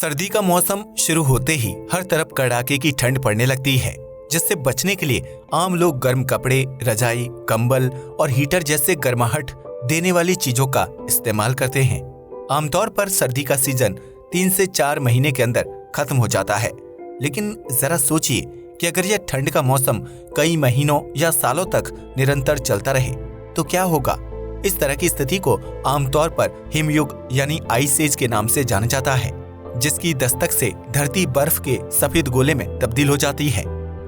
सर्दी का मौसम शुरू होते ही हर तरफ कड़ाके की ठंड पड़ने लगती है, जिससे बचने के लिए आम लोग गर्म कपड़े, रजाई, कंबल और हीटर जैसे गर्माहट देने वाली चीजों का इस्तेमाल करते हैं। आमतौर पर सर्दी का सीजन 3 से 4 महीने के अंदर खत्म हो जाता है, लेकिन जरा सोचिए कि अगर यह ठंड का मौसम कई महीनों या सालों तक निरंतर चलता रहे तो क्या होगा। इस तरह की स्थिति को आमतौर पर हिमयुग यानी आइस एज के नाम से जाना जाता है, जिसकी दस्तक से धरती बर्फ के सफेद गोले में तब्दील हो जाती है।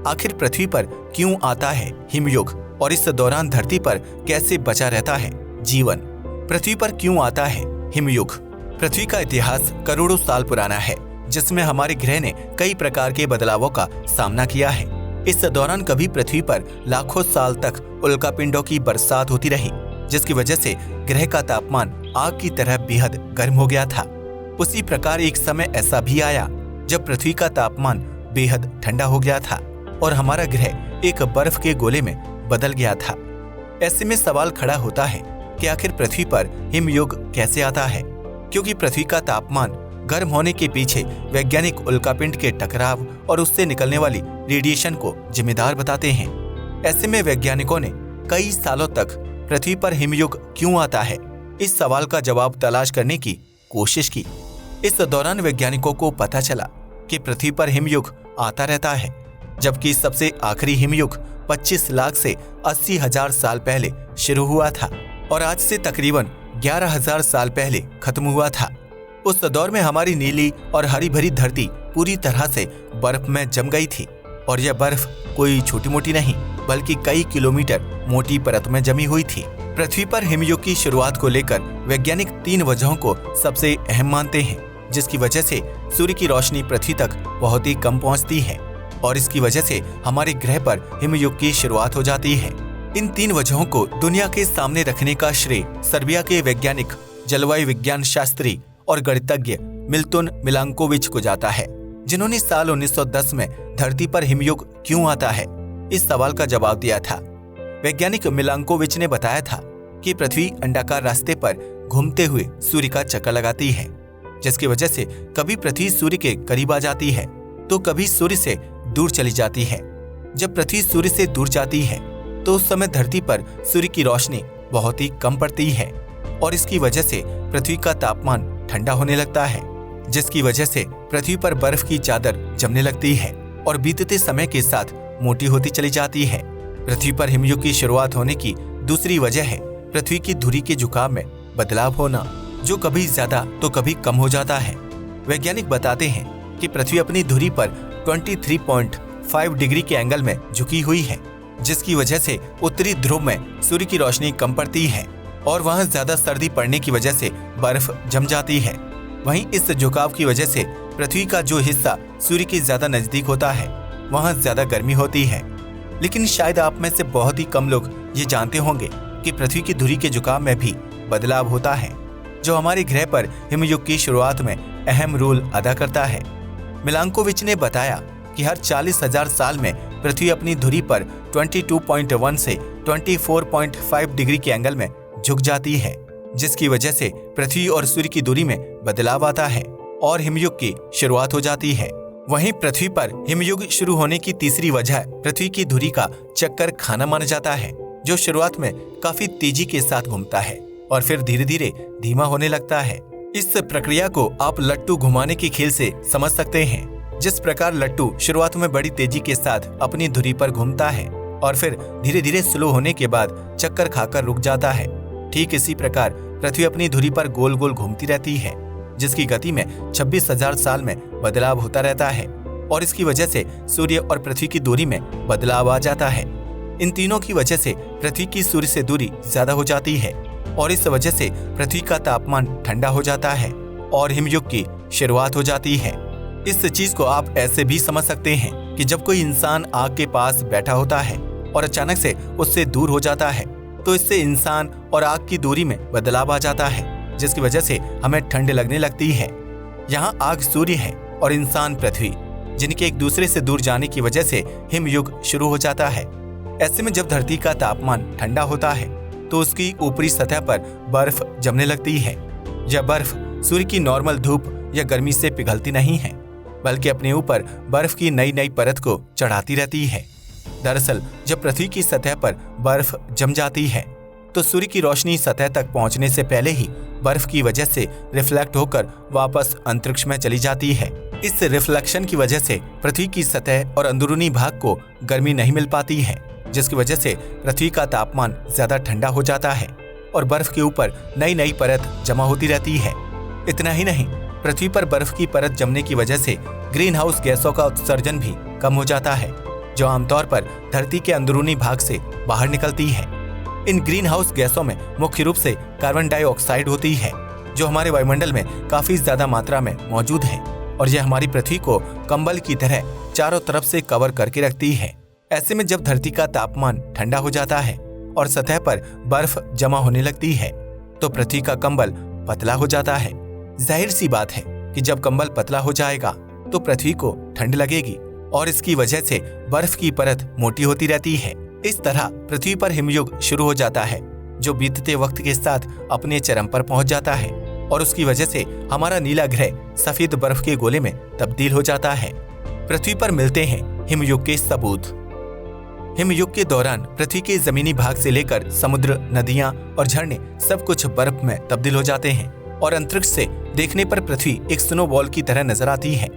आखिर पृथ्वी पर क्यों आता है हिमयुग और इस दौरान धरती पर कैसे बचा रहता है जीवन? पृथ्वी पर क्यों आता है हिमयुग? पृथ्वी का इतिहास करोड़ों साल पुराना है, जिसमें हमारे ग्रह ने कई प्रकार के बदलावों का सामना किया है। इस दौरान कभी पृथ्वी पर लाखों साल तक उल्कापिंडों की बरसात होती रही, जिसकी वजह से ग्रह का तापमान आग की तरह बेहद गर्म हो गया था। उसी प्रकार एक समय ऐसा भी आया जब पृथ्वी का तापमान बेहद ठंडा हो गया था और हमारा ग्रह एक बर्फ के गोले में बदल गया था। ऐसे में सवाल खड़ा होता है कि आखिर पृथ्वी पर हिमयुग कैसे आता है, क्योंकि पृथ्वी का तापमान गर्म होने के पीछे वैज्ञानिक उल्कापिंड के टकराव और उससे निकलने वाली रेडिएशन को जिम्मेदार बताते हैं। ऐसे में वैज्ञानिकों ने कई सालों तक पृथ्वी पर हिमयुग क्यों आता है, इस सवाल का जवाब तलाश करने की कोशिश की। इस दौरान वैज्ञानिकों को पता चला कि पृथ्वी पर हिमयुग आता रहता है, जबकि सबसे आखिरी हिमयुग 25 लाख से 80,000 साल पहले शुरू हुआ था और आज से तकरीबन 11,000 साल पहले खत्म हुआ था। उस दौर में हमारी नीली और हरी भरी धरती पूरी तरह से बर्फ में जम गई थी और यह बर्फ कोई छोटी मोटी नहीं बल्कि कई किलोमीटर मोटी परत में जमी हुई थी। पृथ्वी पर हिमयुग की शुरुआत को लेकर वैज्ञानिक 3 वजहों को सबसे अहम मानते हैं, जिसकी वजह से सूर्य की रोशनी पृथ्वी तक बहुत ही कम पहुंचती है और इसकी वजह से हमारे ग्रह पर हिमयुग की शुरुआत हो जाती है। इन 3 वजहों को दुनिया के सामने रखने का श्रेय सर्बिया के वैज्ञानिक, जलवायु विज्ञान शास्त्री और गणितज्ञ मिल्टन मिलांकोविच को जाता है, जिन्होंने साल 1910 में धरती पर हिमयुग क्यों आता है इस सवाल का जवाब दिया था। वैज्ञानिक मिलांकोविच ने बताया था कि पृथ्वी अंडाकार रास्ते पर घूमते हुए सूर्य का चक्कर लगाती है, जिसकी वजह से कभी पृथ्वी सूर्य के करीब आ जाती है तो कभी सूर्य से दूर चली जाती है। जब पृथ्वी सूर्य से दूर जाती है तो उस समय धरती पर सूर्य की रोशनी बहुत ही कम पड़ती है और इसकी वजह से पृथ्वी का तापमान ठंडा होने लगता है, जिसकी वजह से पृथ्वी पर बर्फ की चादर जमने लगती है और बीतते समय के साथ मोटी होती चली जाती है। पृथ्वी पर हिमयुग की शुरुआत होने की दूसरी वजह है पृथ्वी की धुरी के झुकाव में बदलाव होना, जो कभी ज्यादा तो कभी कम हो जाता है। वैज्ञानिक बताते हैं कि पृथ्वी अपनी धुरी पर 23.5 डिग्री के एंगल में झुकी हुई है, जिसकी वजह से उत्तरी ध्रुव में सूर्य की रोशनी कम पड़ती है और वहां ज्यादा सर्दी पड़ने की वजह से बर्फ जम जाती है। वहीं इस झुकाव की वजह से पृथ्वी का जो हिस्सा सूर्य के ज्यादा नजदीक होता है वहां ज्यादा गर्मी होती है। लेकिन शायद आप में से बहुत ही कम लोग ये जानते होंगे कि पृथ्वी की धुरी के झुकाव में भी बदलाव होता है, जो हमारे ग्रह पर हिमयुग की शुरुआत में अहम रोल अदा करता है। मिलांकोविच ने बताया कि हर 40,000 साल में पृथ्वी अपनी धुरी पर 22.1 से 24.5 डिग्री के एंगल में झुक जाती है, जिसकी वजह से पृथ्वी और सूर्य की दूरी में बदलाव आता है और हिमयुग की शुरुआत हो जाती है। वहीं पृथ्वी पर हिमयुग शुरू होने की तीसरी वजह पृथ्वी की धुरी का चक्कर खाना माना जाता है, जो शुरुआत में काफी तेजी के साथ घूमता है और फिर धीरे धीरे धीमा होने लगता है। इस प्रक्रिया को आप लट्टू घुमाने के खेल से समझ सकते हैं। जिस प्रकार लट्टू शुरुआत में बड़ी तेजी के साथ अपनी धुरी पर घूमता है और फिर धीरे धीरे स्लो होने के बाद चक्कर खाकर रुक जाता है, ठीक इसी प्रकार पृथ्वी अपनी धुरी पर गोल गोल घूमती रहती है, जिसकी गति में 26,000 साल में बदलाव होता रहता है और इसकी वजह से सूर्य और पृथ्वी की दूरी में बदलाव आ जाता है। इन तीनों की वजह से पृथ्वी की सूर्य से दूरी ज्यादा हो जाती है और इस वजह से पृथ्वी का तापमान ठंडा हो जाता है और हिमयुग की शुरुआत हो जाती है। इस चीज को आप ऐसे भी समझ सकते हैं कि जब कोई इंसान आग के पास बैठा होता है और अचानक से उससे दूर हो जाता है तो इससे इंसान और आग की दूरी में बदलाव आ जाता है, जिसकी वजह से हमें ठंड लगने लगती है। यहाँ आग सूर्य है और इंसान पृथ्वी, जिनके एक दूसरे से दूर जाने की वजह से हिमयुग शुरू हो जाता है। ऐसे में जब धरती का तापमान ठंडा होता है तो उसकी ऊपरी सतह पर बर्फ जमने लगती है। यह बर्फ सूर्य की नॉर्मल धूप यह गर्मी से पिघलती नहीं है, बल्कि अपने ऊपर बर्फ की नई नई परत को चढ़ाती रहती है। दरअसल जब पृथ्वी की सतह पर बर्फ जम जाती है तो सूर्य की रोशनी सतह तक पहुंचने से पहले ही बर्फ की वजह से रिफ्लेक्ट होकर वापस अंतरिक्ष में चली जाती है। इस रिफ्लेक्शन की वजह से पृथ्वी की सतह और अंदरूनी भाग को गर्मी नहीं मिल पाती है, जिसकी वजह से पृथ्वी का तापमान ज्यादा ठंडा हो जाता है और बर्फ के ऊपर नई नई परत जमा होती रहती है। इतना ही नहीं, पृथ्वी पर बर्फ की परत जमने की वजह से ग्रीन हाउस गैसों का उत्सर्जन भी कम हो जाता है, जो आमतौर पर धरती के अंदरूनी भाग से बाहर निकलती है। इन ग्रीन हाउस गैसों में मुख्य रूप से कार्बन डाइऑक्साइड होती है, जो हमारे वायुमंडल में काफी ज्यादा मात्रा में मौजूद है और यह हमारी पृथ्वी को कंबल की तरह चारों तरफ से कवर करके रखती है। ऐसे में जब धरती का तापमान ठंडा हो जाता है और सतह पर बर्फ जमा होने लगती है तो पृथ्वी का कंबल पतला हो जाता है। जाहिर सी बात है कि जब कंबल पतला हो जाएगा तो पृथ्वी को ठंड लगेगी और इसकी वजह से बर्फ की परत मोटी होती रहती है। इस तरह पृथ्वी पर हिमयुग शुरू हो जाता है, जो बीतते वक्त के साथ अपने चरम पर पहुंच जाता है और उसकी वजह से हमारा नीला ग्रह सफेद बर्फ के गोले में तब्दील हो जाता है। पृथ्वी पर मिलते हैं हिमयुग के सबूत। हिमयुग के दौरान पृथ्वी के जमीनी भाग से लेकर समुद्र, नदियां और झरने सब कुछ बर्फ में तब्दील हो जाते हैं और अंतरिक्ष से देखने पर पृथ्वी एक स्नोबॉल की तरह नजर आती है।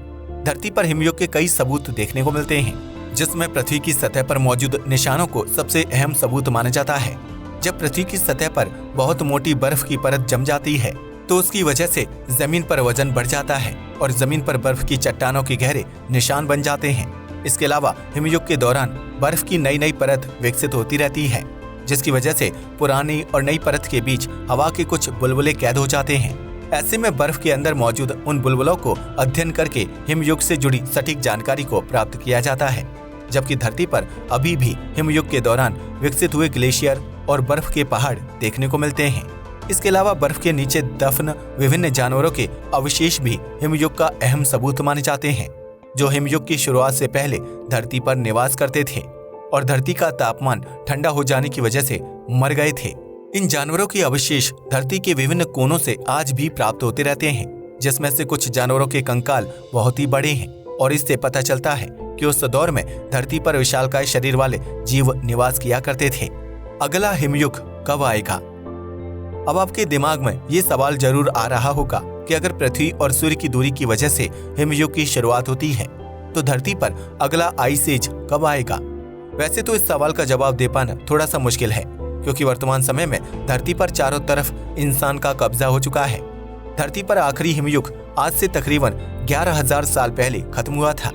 धरती पर हिमयुग के कई सबूत देखने को मिलते हैं, जिसमें पृथ्वी की सतह पर मौजूद निशानों को सबसे अहम सबूत माना जाता है। जब पृथ्वी की सतह पर बहुत मोटी बर्फ की परत जम जाती है तो उसकी वजह से जमीन पर वजन बढ़ जाता है और जमीन पर बर्फ की चट्टानों के गहरे निशान बन जाते हैं। इसके अलावा हिमयुग के दौरान बर्फ की नई नई परत विकसित होती रहती है, जिसकी वजह से पुरानी और नई परत के बीच हवा के कुछ बुलबुले कैद हो जाते हैं। ऐसे में बर्फ के अंदर मौजूद उन बुलबुलों को अध्ययन करके हिमयुग से जुड़ी सटीक जानकारी को प्राप्त किया जाता है, जबकि धरती पर अभी भी हिमयुग के दौरान विकसित हुए ग्लेशियर और बर्फ के पहाड़ देखने को मिलते हैं। इसके अलावा बर्फ के नीचे दफन विभिन्न जानवरों के अवशेष भी हिमयुग का अहम सबूत माने जाते हैं, जो हिमयुग की शुरुआत से पहले धरती पर निवास करते थे और धरती का तापमान ठंडा हो जाने की वजह से मर गए थे। इन जानवरों के अवशेष धरती के विभिन्न कोनों से आज भी प्राप्त होते रहते हैं, जिसमें से कुछ जानवरों के कंकाल बहुत ही बड़े हैं और इससे पता चलता है कि उस दौर में धरती पर विशालकाय शरीर वाले जीव निवास किया करते थे। अगला हिमयुग कब आएगा? अब आपके दिमाग में ये सवाल जरूर आ रहा होगा कि अगर पृथ्वी और सूर्य की दूरी की वजह से हिमयुग की शुरुआत होती है तो धरती पर अगला आइस एज कब आएगा? वैसे तो इस सवाल का जवाब दे पाना थोड़ा सा मुश्किल है, क्योंकि वर्तमान समय में धरती पर चारों तरफ इंसान का कब्जा हो चुका है। धरती पर आखिरी हिमयुग आज से तकरीबन 11,000 साल पहले खत्म हुआ था,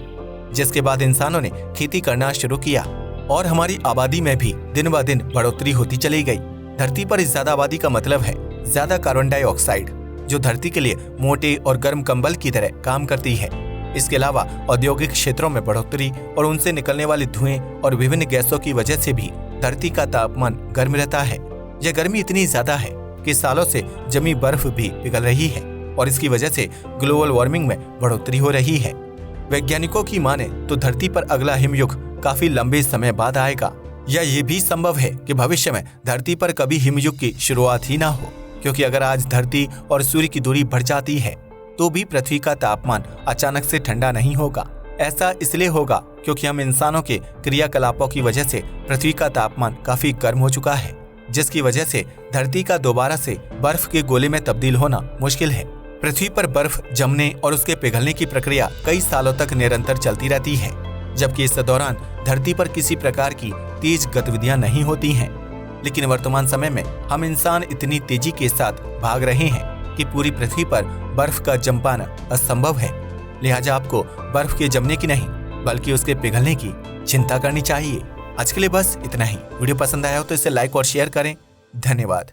जिसके बाद इंसानों ने खेती करना शुरू किया और हमारी आबादी में भी दिन ब दिन बढ़ोतरी होती चली गई। धरती पर इस ज्यादा आबादी का मतलब है ज्यादा कार्बन डाइऑक्साइड, जो धरती के लिए मोटे और गर्म कंबल की तरह काम करती है। इसके अलावा औद्योगिक क्षेत्रों में बढ़ोतरी और उनसे निकलने वाले धुएं और विभिन्न गैसों की वजह से भी धरती का तापमान गर्म रहता है। यह गर्मी इतनी ज्यादा है कि सालों से जमी बर्फ भी पिघल रही है और इसकी वजह से ग्लोबल वार्मिंग में बढ़ोतरी हो रही है। वैज्ञानिकों की माने तो धरती पर अगला हिमयुग काफी लंबे समय बाद आएगा, या ये भी संभव है कि भविष्य में धरती पर कभी हिमयुग की शुरुआत ही ना हो, क्योंकि अगर आज धरती और सूर्य की दूरी बढ़ जाती है तो भी पृथ्वी का तापमान अचानक से ठंडा नहीं होगा। ऐसा इसलिए होगा क्योंकि हम इंसानों के क्रियाकलापों की वजह से पृथ्वी का तापमान काफी गर्म हो चुका है, जिसकी वजह से धरती का दोबारा से बर्फ के गोले में तब्दील होना मुश्किल है। पृथ्वी पर बर्फ जमने और उसके पिघलने की प्रक्रिया कई सालों तक निरंतर चलती रहती है, जबकि इस दौरान धरती पर किसी प्रकार की तेज गतिविधियां नहीं होती हैं। लेकिन वर्तमान समय में हम इंसान इतनी तेजी के साथ भाग रहे हैं कि पूरी पृथ्वी पर बर्फ का जम पाना असंभव है। लिहाजा आपको बर्फ के जमने की नहीं बल्कि उसके पिघलने की चिंता करनी चाहिए। आज के लिए बस इतना ही। वीडियो पसंद आया हो तो इसे लाइक और शेयर करें। धन्यवाद।